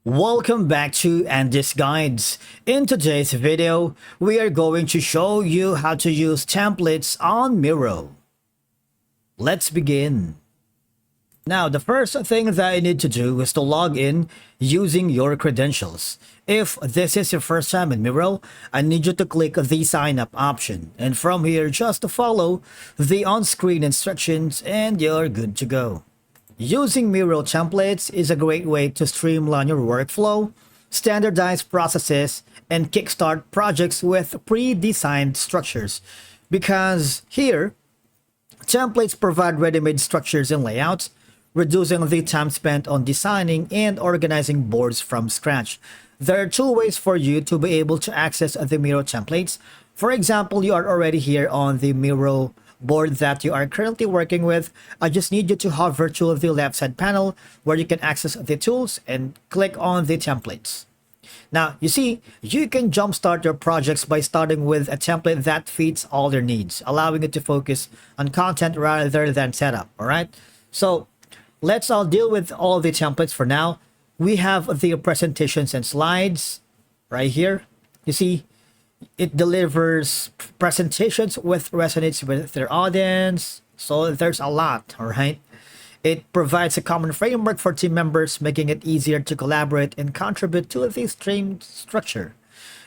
Welcome back to Andy's Guides. In today's video, we are going to show you how to use templates on Miro. Let's begin. Now, the first thing that you need to do is to log in using your credentials. If this is your first time in Miro, I need you to click the sign up option. And from here, just to follow the on-screen instructions and you're good to go. Using Miro templates is a great way to streamline your workflow, standardize processes, and kickstart projects with pre-designed structures. Because here, templates provide ready-made structures and layouts, reducing the time spent on designing and organizing boards from scratch. There are two ways for you to be able to access the Miro templates. For example, you are already here on the Miro board that you are currently working with. I just need you to hover to the left side panel where you can access the tools and click on the templates. Now, you see, you can jumpstart your projects by starting with a template that fits all your needs, allowing you to focus on content rather than setup, all right? So let's all deal with all the templates for now. We have the presentations and slides right here. You see, it delivers presentations with resonates with their audience. So there's a lot, all right? It provides a common framework for team members, making it easier to collaborate and contribute to the stream structure.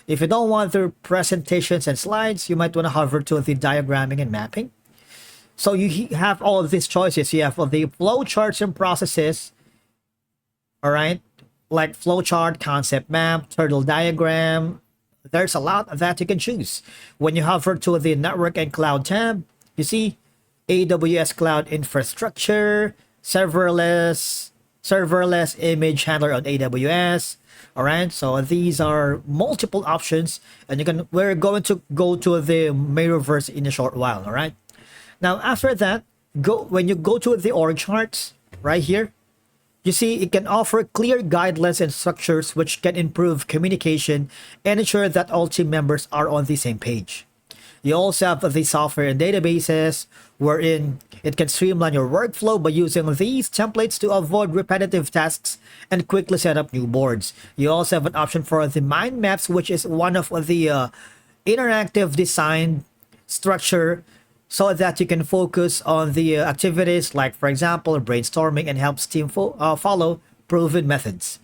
If you don't want the presentations and slides, you might want to hover to the diagramming and mapping. So you have all of these choices. You have the flow charts and processes, all right? Like flowchart, concept map, turtle diagram. There's a lot that you can choose. When you hover to the network and cloud tab, you see AWS cloud infrastructure, serverless image handler on AWS. All right, so these are multiple options, and we're going to go to the Miroverse in a short while. All right. Now after that, when you go to the org charts right here, you see, it can offer clear guidelines and structures which can improve communication and ensure that all team members are on the same page. You also have the software and databases, wherein it can streamline your workflow by using these templates to avoid repetitive tasks and quickly set up new boards. You also have an option for the mind maps, which is one of the interactive design structure, so that you can focus on the activities like, for example, brainstorming, and helps team follow proven methods.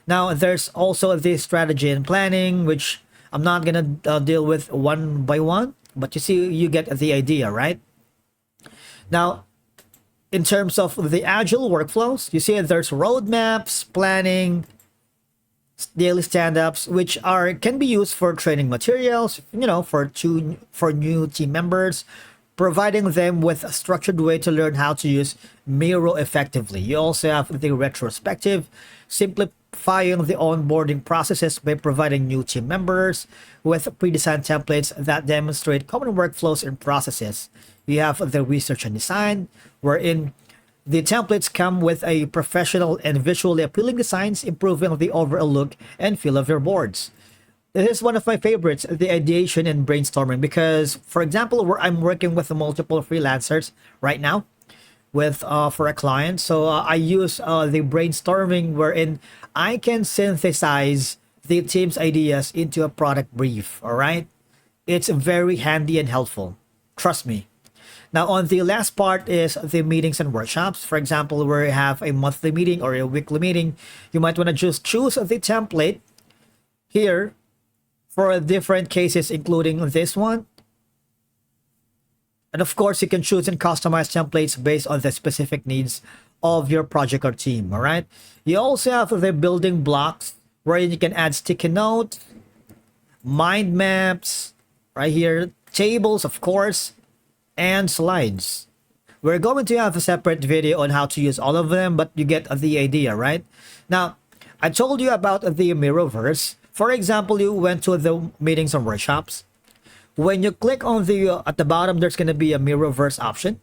Now, there's also the strategy and planning, which I'm not going to deal with one by one, but you see, you get the idea, right? Now, in terms of the agile workflows, you see there's roadmaps, planning, daily stand-ups, which can be used for training materials, for new team members, providing them with a structured way to learn how to use Miro effectively. You also have the retrospective, simplifying the onboarding processes by providing new team members with pre-designed templates that demonstrate common workflows and processes. You have the research and design, wherein the templates come with a professional and visually appealing designs, improving the overall look and feel of your boards. This is one of my favorites, the ideation and brainstorming, because, for example, where I'm working with multiple freelancers right now with for a client. So I use the brainstorming, wherein I can synthesize the team's ideas into a product brief. All right. It's very handy and helpful. Trust me. Now, on the last part is the meetings and workshops. For example, where you have a monthly meeting or a weekly meeting, you might want to just choose the template here for different cases, including this one. And of course, you can choose and customize templates based on the specific needs of your project or team, all right? You also have the building blocks, where you can add sticky notes, mind maps, right here, tables, of course, and slides. We're going to have a separate video on how to use all of them, but you get the idea, right? Now, I told you about the Miroverse. For example, you went to the meetings and workshops. When you click on the at the bottom, there's going to be a Miroverse option.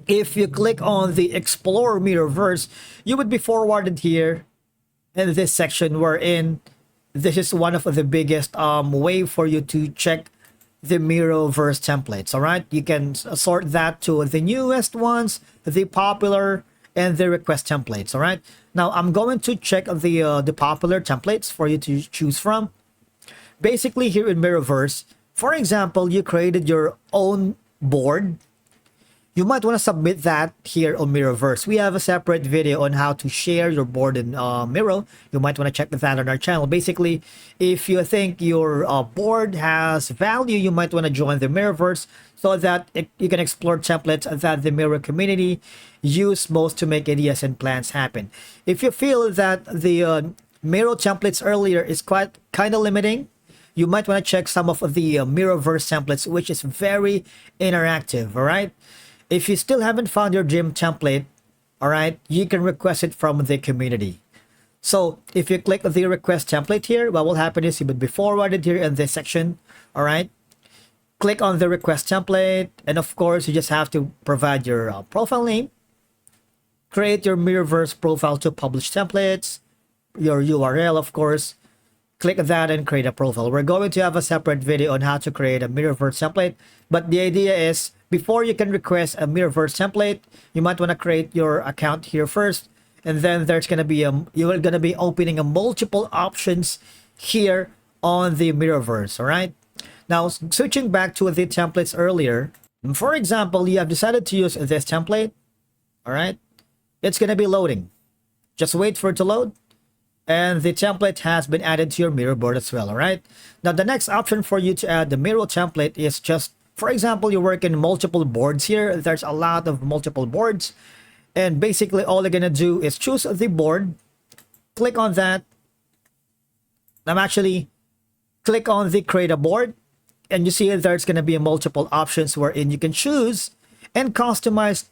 If you click on the Explore Miroverse, you would be forwarded here in this section, wherein this is one of the biggest way for you to check the Miroverse templates. All right, you can sort that to the newest ones, the popular, and the request templates. All right, Now I'm going to check the popular templates for you to choose from. Basically, here in Miroverse, for example, you created your own board. You might want to submit that here on Miroverse. We have a separate video on how to share your board in Miro. You might want to check that on our channel. Basically, if you think your board has value, you might want to join the Miroverse so that you can explore templates that the Miro community use most to make ideas and plans happen. If you feel that the Miro templates earlier is kind of limiting, you might want to check some of the Miroverse templates, which is very interactive, all right? If you still haven't found your dream template, all right, you can request it from the community. So if you click the request template here, what will happen is you would be forwarded here in this section, all right? Click on the request template, and of course, you just have to provide your profile name, create your Miroverse profile to publish templates, your URL, of course. Click that and create a profile. We're going to have a separate video on how to create a Miroverse template, but the idea is before you can request a Miroverse template, you might want to create your account here first, and then there's going to be you're going to be opening a multiple options here on the Miroverse. All right. Now switching back to the templates earlier, for example, you have decided to use this template. All right, it's going to be loading. Just wait for it to load. And the template has been added to your Miro board as well, all right? Now, the next option for you to add the Miro template is just, for example, you work in multiple boards here. There's a lot of multiple boards. And basically, all you're going to do is choose the board, click on that. I'm actually click on the create a board. And you see there's going to be multiple options wherein you can choose and customize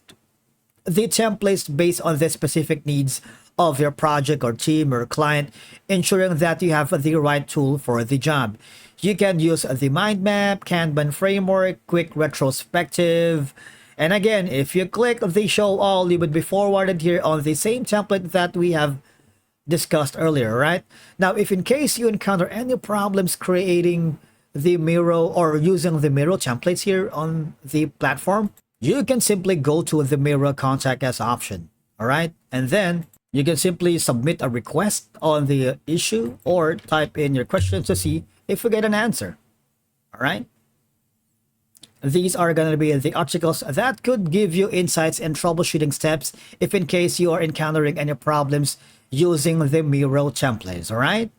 the templates based on the specific needs of your project or team or client, ensuring that you have the right tool for the job. You can use the mind map, Kanban framework, quick retrospective. And again, if you click the show all, you would be forwarded here on the same template that we have discussed earlier, right? Now, if in case you encounter any problems creating the Miro or using the Miro templates here on the platform, you can simply go to the Miro contact us option, all right? And then you can simply submit a request on the issue or type in your questions to see if you get an answer. All right. These are going to be the articles that could give you insights and troubleshooting steps if in case you are encountering any problems using the Miro templates. All right.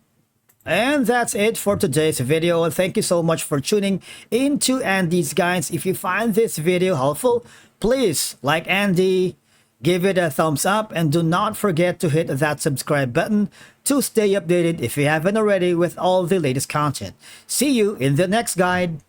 And that's it for today's video. Thank you so much for tuning into Andy's Guides. If you find this video helpful, please like Andy, give it a thumbs up, and do not forget to hit that subscribe button to stay updated if you haven't already with all the latest content. See you in the next guide.